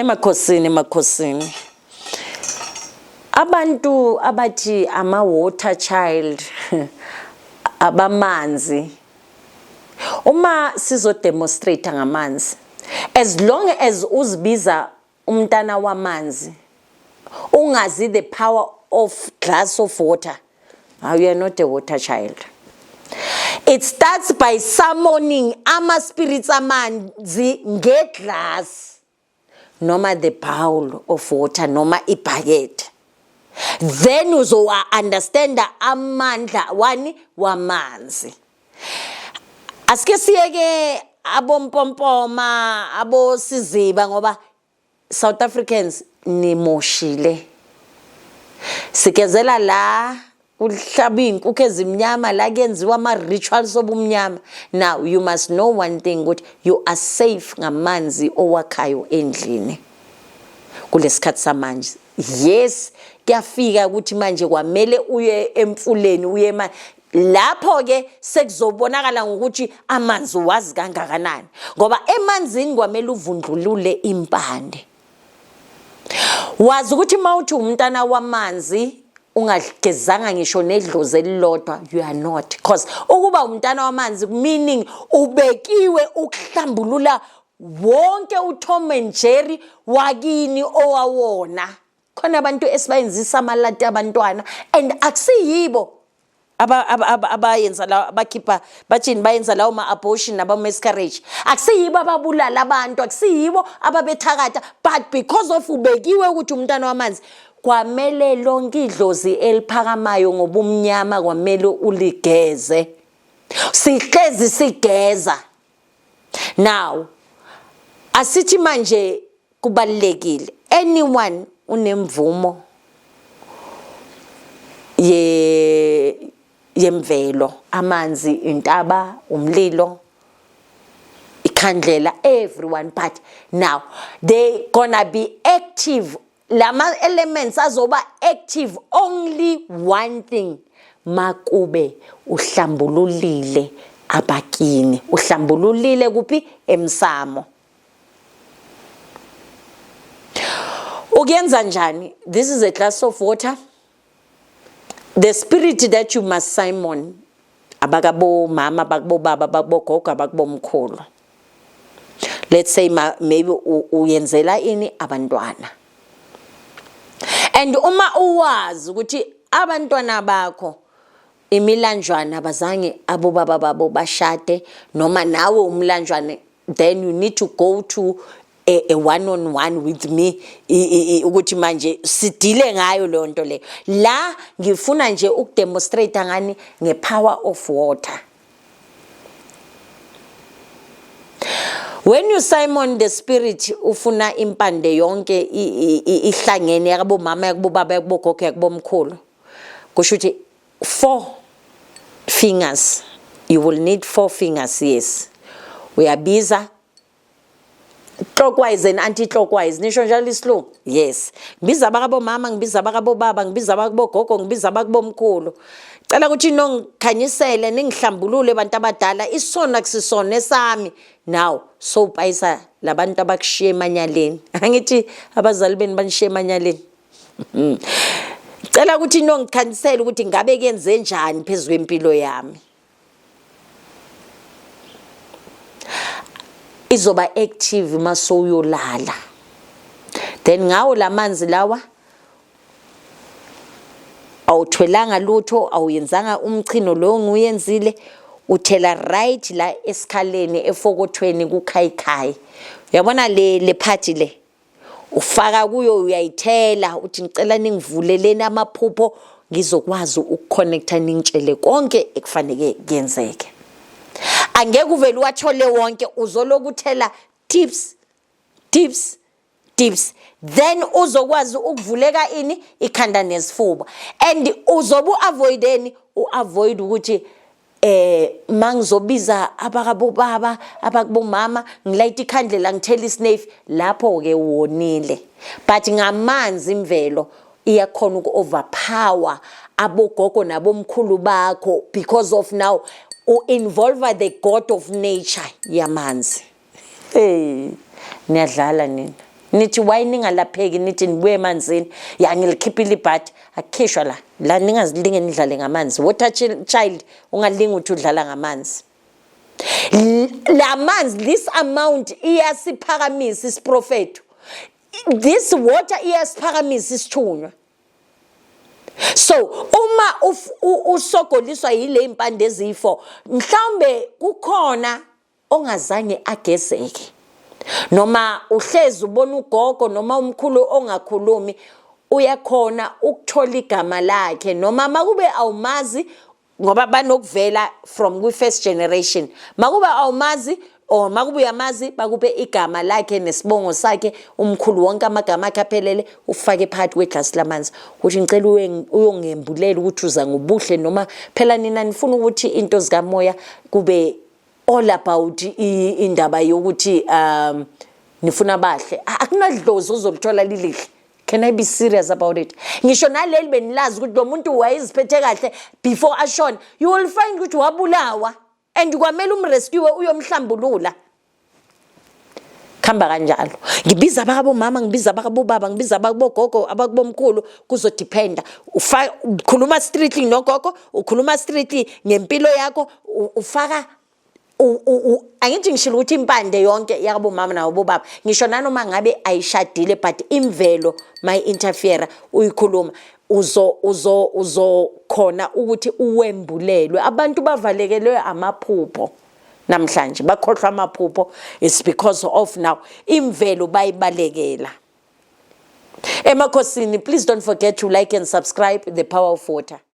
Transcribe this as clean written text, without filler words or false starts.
emakhosini abantu abathi ama-water child abamanzi uma sizodemonstrate ngamanzi as long as uzibiza umntana wamanzi ungazi the power of glass of water, you are not a water child. It starts by summoning ama-spirits amanzi ngeglass noma the bowl of water noma ibhakethi. Then uzo-understand amandla wani wamanzi. Asike siyeke abompompoma abosiziba ngoba South Africans nimoshile. Sikezela la uhlaba inkukhu ezimnyama la kenziwa ama-rituals obumnyama. Now you must know one thing ukuthi you are safe ngamanzi owakhayo endlini kulesikhathi samanje. Yes, kuyafika ukuthi manje kwamele uye emfuleni uye lapho ke sekuzobonakala ngokuthi amanzi wazi kangakanani ngoba emanzini kwamele uvundlulule impande. Wazi ukuthi mawuthi umntana wamanzi ungagezanga ngisho nedlozi elilodwa, you are not, because ukuba umntana wamanzi meaning ubekiwe ukuhlambulula wonke uTom and Jerry wakini owawona. Khona abantu esibayenzisa amalati abantwana and akusiyibo abayenza la bakhipha bathini bayenza lawo ma-abortion naba-miscarriage. Akusiyibo ababulala abantu, akusiyibo ababethakatha, but because of ubekiwe ukuthi umntana wamanzi kwamele lonke idlozi eliphakamayo ngobumnyama kwamele uligeze. Sihlezi sigeza. Now asithi manje kubalekile anyone unemvumo yemvelo, amanzi, intaba, umlilo, ikhandlela, everyone, but now they gonna be active. Lama elements azoba active only one thing, makube uhlambululile abakini, uhlambululile kuphi emsamo. Ukiyenza njani? This is a glass of water. The spirit that you must summon, abagabo mama, abagabo baba, abagabo gogo, abagabo mkhulu. Let's say maybe uyenzela ini abantwana. And uma uwazi ukuthi abantwana bakho imilanjwana bazange abo baba babo bashade noma nawe umlanjwane, then you need to go to a one-on-one with me ukuthi manje sidile ngayo leyo nto le. La ngifuna nje ukudemonstrate ngani ngepower of water. When you summon the spirit ufuna impande yonke ihlangene yakabo mama yakabo baba yakabo gogo yakabo mkhulu, kusho ukuthi 4 fingers, you will need 4 fingers. Yes, uyabiza clockwise and anti-clockwise, nisho njalo isilungu. Yes, ngibiza abakabo mama, ngibiza abakabo baba, ngibiza abakabo gogo, ngibiza abakabo mkhulu. Cela ukuthi nongikhanyisele ningihlambulule abantu abadala, isona kusisona esami. Now so payisa labantu abakushiya emanyaleni. Angithi abazali beni banishiya emanyaleni. Cela ukuthi nongikhanyisele ukuthi ngabe kenze njani phezulu kwempilo yami. Izoba active maso uyolala. Then ngawo lamanzi lawa awuthwelanga lutho, awuyenzanga umchino lo nguyenzile, uthela right la esikhaleni efokothweni kukhayikhayi. Uyabona le party le ufaka kuyo, uyayithela uthi ngicela ningivuleleni amaphupho ngizokwazi ukuconnecta ningitshele konke ekufanele kuyenzeke. Angeke uvele wathole wonke, uzolokuthela tips, then uzokwazi ukuvuleka ini ikhanda nesifuba. And uzobu avoideni, uavoid ukuthi mangizobiza abakabo baba abakubo mama ngilayita ikhandlela ngithela isnefu, lapho ke wonile. But ngamanzi imvelo iyakhona uku-overpower abogogo nabomkhulu bakho because of now involve the god of nature yamanzi. Hey, niyadlala nina. nithi why ningalapheki nithi nibuye emanzini ya ngilikhipile ibhadi akukhishwa la ningazilinge nidlale ngamanzi. Water child ungalinga uthi udlala ngamanzi. La manzi, this amount iyasiphakamisa isiprofetho. This water iyasiphakamisa isithunywa. So uma usogoliswa yile impande ezifo mhlawumbe kukhona ongazange agezeke, noma uhlezi ubona ugogo noma umkhulu ongakhulumi uyakhona ukuthola igama lakhe, noma makube awumazi ngoba banokuvela from kwi first generation, makube awumazi or makube uyamazi bakube igama lakhe nesibongo sakhe, umkhulu wonke amagama akhe aphelele ufake phakathi kweglasi lamanzi ukuthi ngicela uyongembulela ukuthi uza ngobuhle, noma phela nina nifuna ukuthi into zikamoya kube all about indaba yokuthi nifuna bahle. Akunadlozi uzolithola lilihle. Can I be serious about it? Ngisho naleli benilazi ukuthi lo muntu wayeziphethe kahle before ashona, you will find ukuthi wabulawa and kwamele umrescue uyomhlambulula. Khamba kanjalo. Ngibiza abakabo mama, ngibiza abakabo baba, ngibiza abakabo gogo, abakabo mkhulu, kuzodependa. Ukhuluma strictly nogogo, ukhuluma strictly ngempilo yakho, ufaka angithi ngishilo ukuthi impande yonke yakabo mama nawo baba. Ngisho nanoma ngabe ayishadile but imvelo my interfere uyikhuluma uzo khona ukuthi uwembulelwe. Abantu bavalekelwe amaphupho namhlanje, bakhohlwa amaphupho. It's because of now imvelo bayibalekela. Emakhosini, please don't forget to like and subscribe The Power of Water.